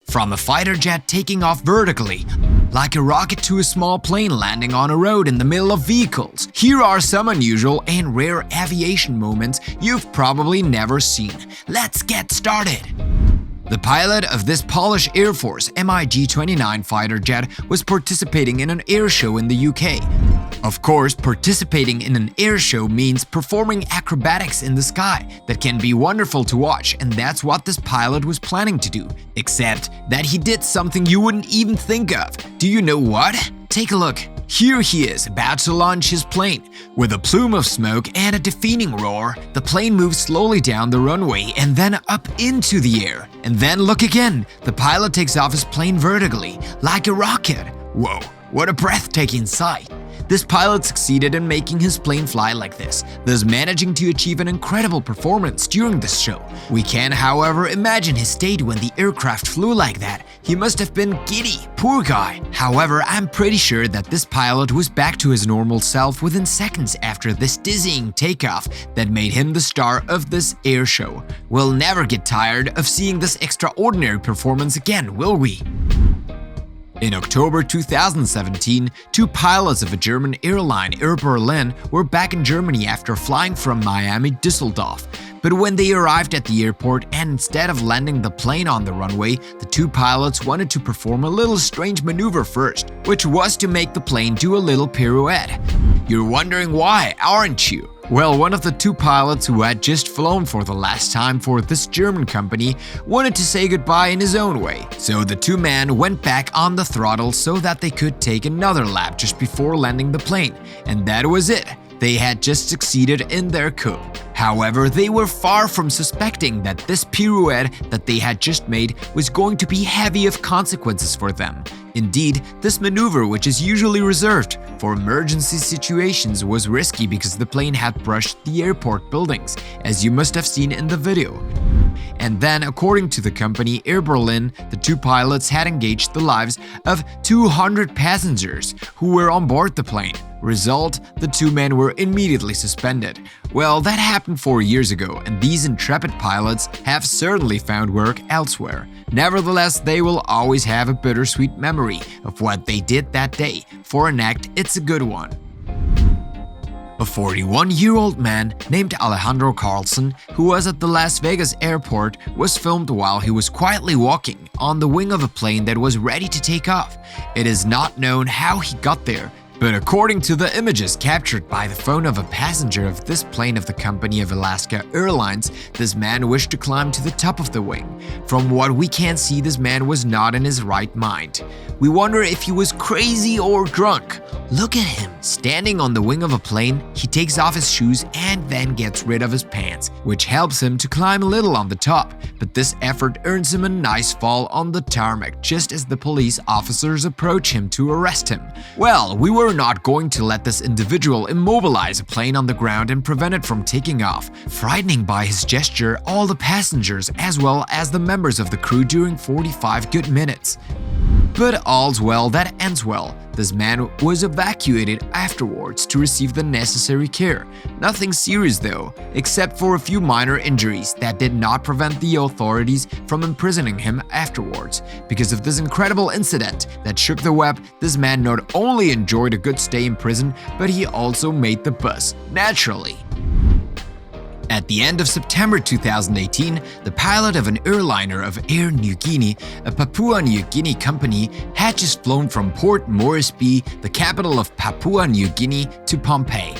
From a fighter jet taking off vertically, like a rocket, to a small plane landing on a road in the middle of vehicles, here are some unusual and rare aviation moments you've probably never seen. Let's get started! The pilot of this Polish Air Force MiG-29 fighter jet was participating in an air show in the UK. Of course, participating in an air show means performing acrobatics in the sky that can be wonderful to watch, and that's what this pilot was planning to do. Except that he did something you wouldn't even think of. Do you know what? Take a look. Here he is, about to launch his plane. With a plume of smoke and a deafening roar, the plane moves slowly down the runway and then up into the air. And then look again, the pilot takes off his plane vertically, like a rocket. Whoa, what a breathtaking sight! This pilot succeeded in making his plane fly like this, thus managing to achieve an incredible performance during this show. We can, however, imagine his state when the aircraft flew like that. He must have been giddy, poor guy. However, I'm pretty sure that this pilot was back to his normal self within seconds after this dizzying takeoff that made him the star of this air show. We'll never get tired of seeing this extraordinary performance again, will we? In October 2017, two pilots of a German airline, Air Berlin, were back in Germany after flying from Miami Düsseldorf. But when they arrived at the airport and instead of landing the plane on the runway, the two pilots wanted to perform a little strange maneuver first, which was to make the plane do a little pirouette. You're wondering why, aren't you? Well, one of the two pilots who had just flown for the last time for this German company wanted to say goodbye in his own way. So the two men went back on the throttle so that they could take another lap just before landing the plane. And that was it. They had just succeeded in their coup. However, they were far from suspecting that this pirouette that they had just made was going to be heavy of consequences for them. Indeed, this maneuver, which is usually reserved for emergency situations, was risky because the plane had brushed the airport buildings, as you must have seen in the video. And then, according to the company Air Berlin, the two pilots had engaged the lives of 200 passengers who were on board the plane. Result, the two men were immediately suspended. Well, that happened 4 years ago, and these intrepid pilots have certainly found work elsewhere. Nevertheless, they will always have a bittersweet memory of what they did that day. For an act, it's a good one. A 41-year-old man named Alejandro Carlson, who was at the Las Vegas airport, was filmed while he was quietly walking on the wing of a plane that was ready to take off. It is not known how he got there, but according to the images captured by the phone of a passenger of this plane of the company of Alaska Airlines, this man wished to climb to the top of the wing. From what we can see, this man was not in his right mind. We wonder if he was crazy or drunk. Look at him, standing on the wing of a plane. He takes off his shoes and then gets rid of his pants, which helps him to climb a little on the top. But this effort earns him a nice fall on the tarmac just as the police officers approach him to arrest him. Well, we were not going to let this individual immobilize a plane on the ground and prevent it from taking off, frightening by his gesture all the passengers as well as the members of the crew during 45 good minutes. But all's well that ends well. This man was evacuated afterwards to receive the necessary care. Nothing serious though, except for a few minor injuries that did not prevent the authorities from imprisoning him afterwards. Because of this incredible incident that shook the web, this man not only enjoyed a good stay in prison, but he also made the bus, naturally. At the end of September 2018, the pilot of an airliner of Air Niugini, a Papua New Guinea company, had just flown from Port Moresby, the capital of Papua New Guinea, to Pompeii.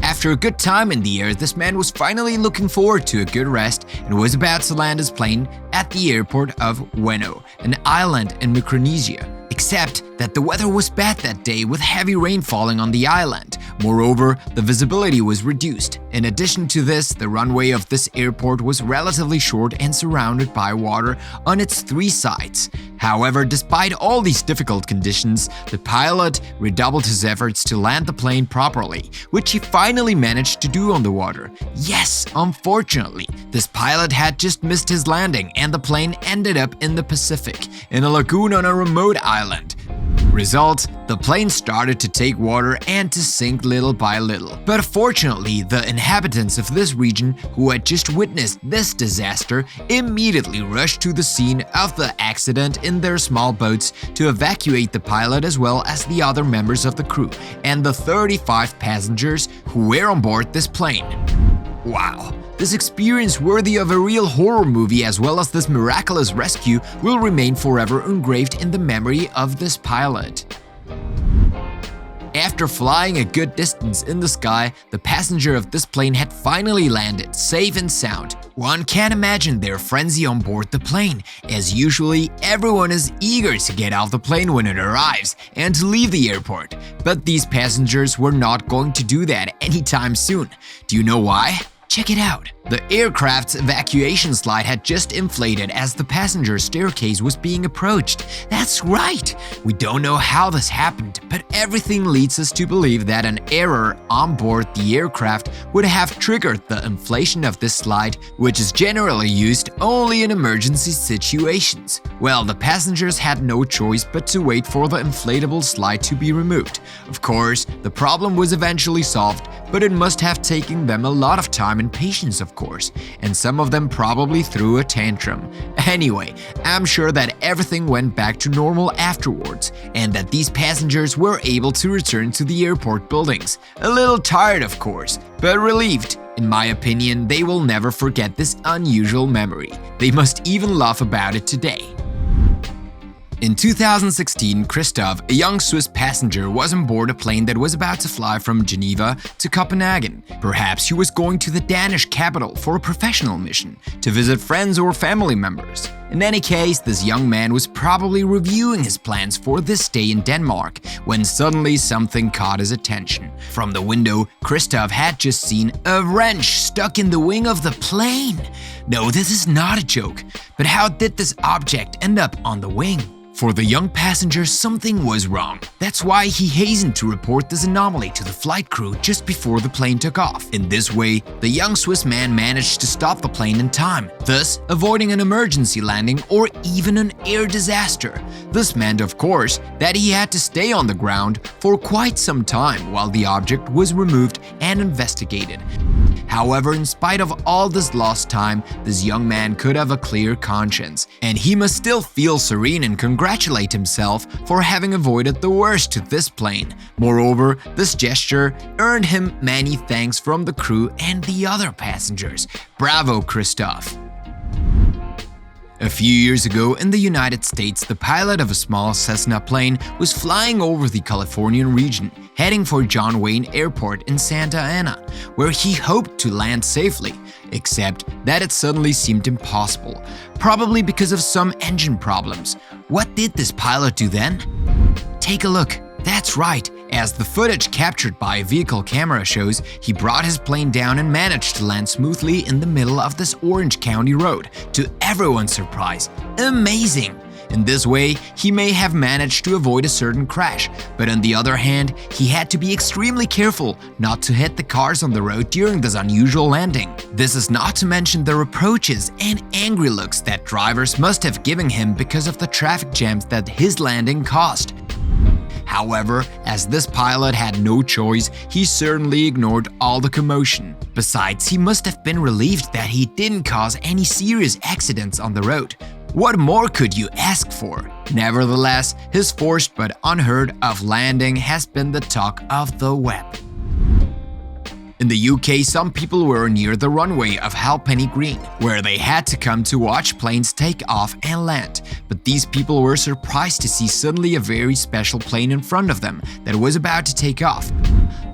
After a good time in the air, this man was finally looking forward to a good rest and was about to land his plane at the airport of Weno, an island in Micronesia. Except that the weather was bad that day with heavy rain falling on the island. Moreover, the visibility was reduced. In addition to this, the runway of this airport was relatively short and surrounded by water on its 3 sides. However, despite all these difficult conditions, the pilot redoubled his efforts to land the plane properly, which he finally managed to do on the water. Yes, unfortunately, this pilot had just missed his landing and the plane ended up in the Pacific, in a lagoon on a remote island. Result, the plane started to take water and to sink little by little. But fortunately, the inhabitants of this region who had just witnessed this disaster immediately rushed to the scene of the accident in their small boats to evacuate the pilot as well as the other members of the crew and the 35 passengers who were on board this plane. Wow! This experience worthy of a real horror movie as well as this miraculous rescue will remain forever engraved in the memory of this pilot. After flying a good distance in the sky, the passenger of this plane had finally landed, safe and sound. One can't imagine their frenzy on board the plane, as usually everyone is eager to get off the plane when it arrives and to leave the airport. But these passengers were not going to do that anytime soon. Do you know why? Check it out. The aircraft's evacuation slide had just inflated as the passenger staircase was being approached. That's right! We don't know how this happened, but everything leads us to believe that an error on board the aircraft would have triggered the inflation of this slide, which is generally used only in emergency situations. Well, the passengers had no choice but to wait for the inflatable slide to be removed. Of course, the problem was eventually solved, but it must have taken them a lot of time and patience, of course, and some of them probably threw a tantrum. Anyway, I'm sure that everything went back to normal afterwards, and that these passengers were able to return to the airport buildings. A little tired, of course, but relieved. In my opinion, they will never forget this unusual memory. They must even laugh about it today. In 2016, Kristoff, a young Swiss passenger, was on board a plane that was about to fly from Geneva to Copenhagen. Perhaps he was going to the Danish capital for a professional mission, to visit friends or family members. In any case, this young man was probably reviewing his plans for this stay in Denmark when suddenly something caught his attention. From the window, Kristoff had just seen a wrench stuck in the wing of the plane. No, this is not a joke. But how did this object end up on the wing? For the young passenger, something was wrong. That's why he hastened to report this anomaly to the flight crew just before the plane took off. In this way, the young Swiss man managed to stop the plane in time, thus avoiding an emergency landing or even an air disaster. This meant, of course, that he had to stay on the ground for quite some time while the object was removed and investigated. However, in spite of all this lost time, this young man could have a clear conscience, and he must still feel serene and congratulate himself for having avoided the worst to this plane. Moreover, this gesture earned him many thanks from the crew and the other passengers. Bravo, Kristoff! A few years ago in the United States, the pilot of a small Cessna plane was flying over the Californian region, heading for John Wayne Airport in Santa Ana, where he hoped to land safely, except that it suddenly seemed impossible, probably because of some engine problems. What did this pilot do then? Take a look. That's right. As the footage captured by a vehicle camera shows, he brought his plane down and managed to land smoothly in the middle of this Orange County road, to everyone's surprise. Amazing! In this way, he may have managed to avoid a certain crash, but on the other hand, he had to be extremely careful not to hit the cars on the road during this unusual landing. This is not to mention the reproaches and angry looks that drivers must have given him because of the traffic jams that his landing caused. However, as this pilot had no choice, he certainly ignored all the commotion. Besides, he must have been relieved that he didn't cause any serious accidents on the road. What more could you ask for? Nevertheless, his forced but unheard of landing has been the talk of the web. In the UK, some people were near the runway of Halfpenny Green, where they had to come to watch planes take off and land. But these people were surprised to see suddenly a very special plane in front of them that was about to take off.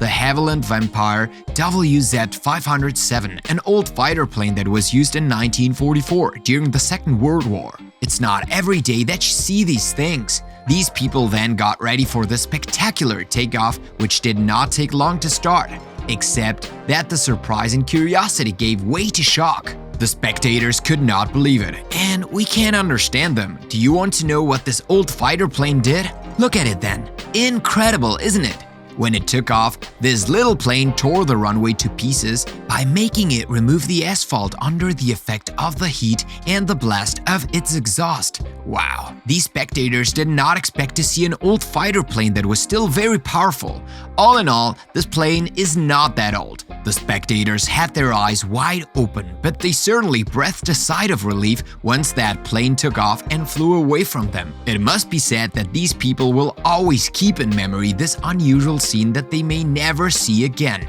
The Havilland Vampire WZ-507, an old fighter plane that was used in 1944 during the Second World War. It's not every day that you see these things. These people then got ready for the spectacular takeoff, which did not take long to start. Except that the surprise and curiosity gave way to shock. The spectators could not believe it, and we can't understand them. Do you want to know what this old fighter plane did? Look at it then. Incredible, isn't it? When it took off, this little plane tore the runway to pieces by making it remove the asphalt under the effect of the heat and the blast of its exhaust. Wow, these spectators did not expect to see an old fighter plane that was still very powerful. All in all, this plane is not that old. The spectators had their eyes wide open, but they certainly breathed a sigh of relief once that plane took off and flew away from them. It must be said that these people will always keep in memory this unusual scene that they may never see again.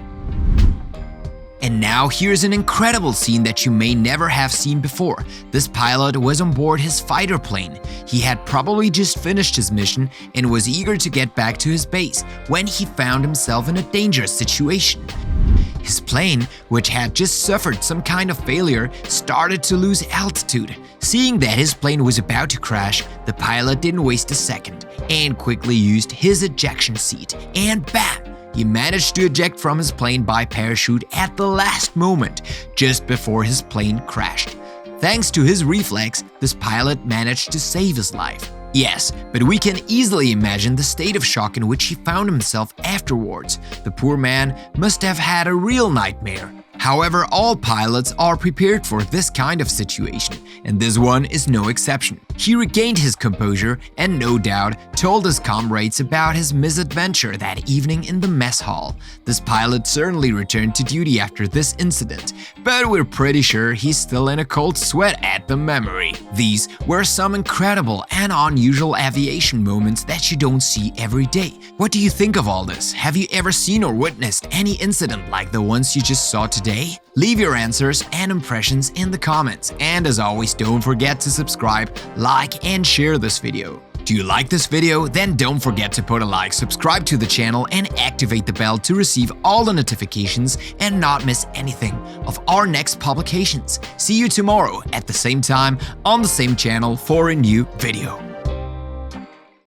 And now here's an incredible scene that you may never have seen before. This pilot was on board his fighter plane. He had probably just finished his mission and was eager to get back to his base when he found himself in a dangerous situation. His plane, which had just suffered some kind of failure, started to lose altitude. Seeing that his plane was about to crash, the pilot didn't waste a second and quickly used his ejection seat, and bam! He managed to eject from his plane by parachute at the last moment, just before his plane crashed. Thanks to his reflex, this pilot managed to save his life. Yes, but we can easily imagine the state of shock in which he found himself afterwards. The poor man must have had a real nightmare. However, all pilots are prepared for this kind of situation, and this one is no exception. He regained his composure and no doubt told his comrades about his misadventure that evening in the mess hall. This pilot certainly returned to duty after this incident, but we're pretty sure he's still in a cold sweat at the memory. These were some incredible and unusual aviation moments that you don't see every day. What do you think of all this? Have you ever seen or witnessed any incident like the ones you just saw today? Leave your answers and impressions in the comments, and as always, don't forget to subscribe, like, and share this video. Do you like this video? Then don't forget to put a like, subscribe to the channel, and activate the bell to receive all the notifications and not miss anything of our next publications. See you tomorrow at the same time on the same channel for a new video.